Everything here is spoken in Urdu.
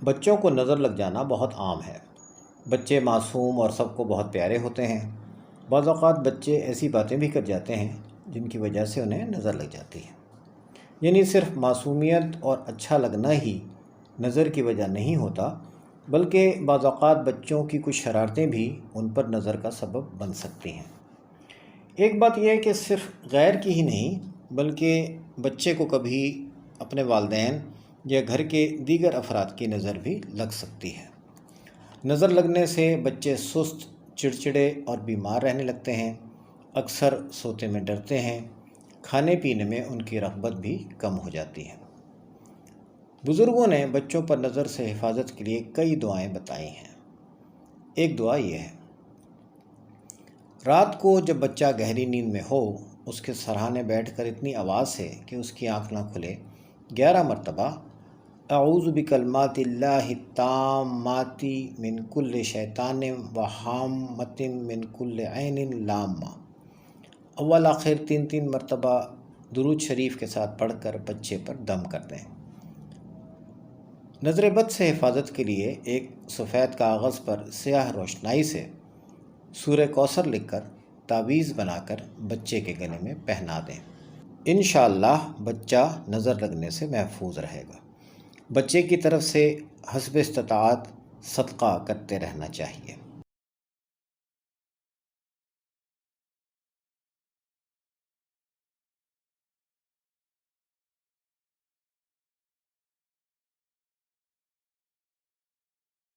بچوں کو نظر لگ جانا بہت عام ہے۔ بچے معصوم اور سب کو بہت پیارے ہوتے ہیں۔ بعض اوقات بچے ایسی باتیں بھی کر جاتے ہیں جن کی وجہ سے انہیں نظر لگ جاتی ہے۔ یعنی صرف معصومیت اور اچھا لگنا ہی نظر کی وجہ نہیں ہوتا، بلکہ بعض اوقات بچوں کی کچھ شرارتیں بھی ان پر نظر کا سبب بن سکتی ہیں۔ ایک بات یہ ہے کہ صرف غیر کی ہی نہیں، بلکہ بچے کو کبھی اپنے والدین یا گھر کے دیگر افراد کی نظر بھی لگ سکتی ہے۔ نظر لگنے سے بچے سست، چڑچڑے اور بیمار رہنے لگتے ہیں، اکثر سوتے میں ڈرتے ہیں، کھانے پینے میں ان کی رغبت بھی کم ہو جاتی ہے۔ بزرگوں نے بچوں پر نظر سے حفاظت کے لیے کئی دعائیں بتائی ہیں۔ ایک دعا یہ ہے: رات کو جب بچہ گہری نیند میں ہو، اس کے سرہانے بیٹھ کر اتنی آواز سے کہ اس کی آنکھ نہ کھلے 11 مرتبہ اعوذ بکلمات اللہ التامات من کل شیطان وہامۃ من کل عین لامہ، اول آخر 3 مرتبہ درود شریف کے ساتھ پڑھ کر بچے پر دم کر دیں۔ نظر بد سے حفاظت کے لیے ایک سفید کاغذ پر سیاہ روشنائی سے سورہ کوثر لکھ کر تعویذ بنا کر بچے کے گلے میں پہنا دیں۔ انشاءاللہ بچہ نظر لگنے سے محفوظ رہے گا۔ بچے کی طرف سے حسب استطاعت صدقہ کرتے رہنا چاہیے۔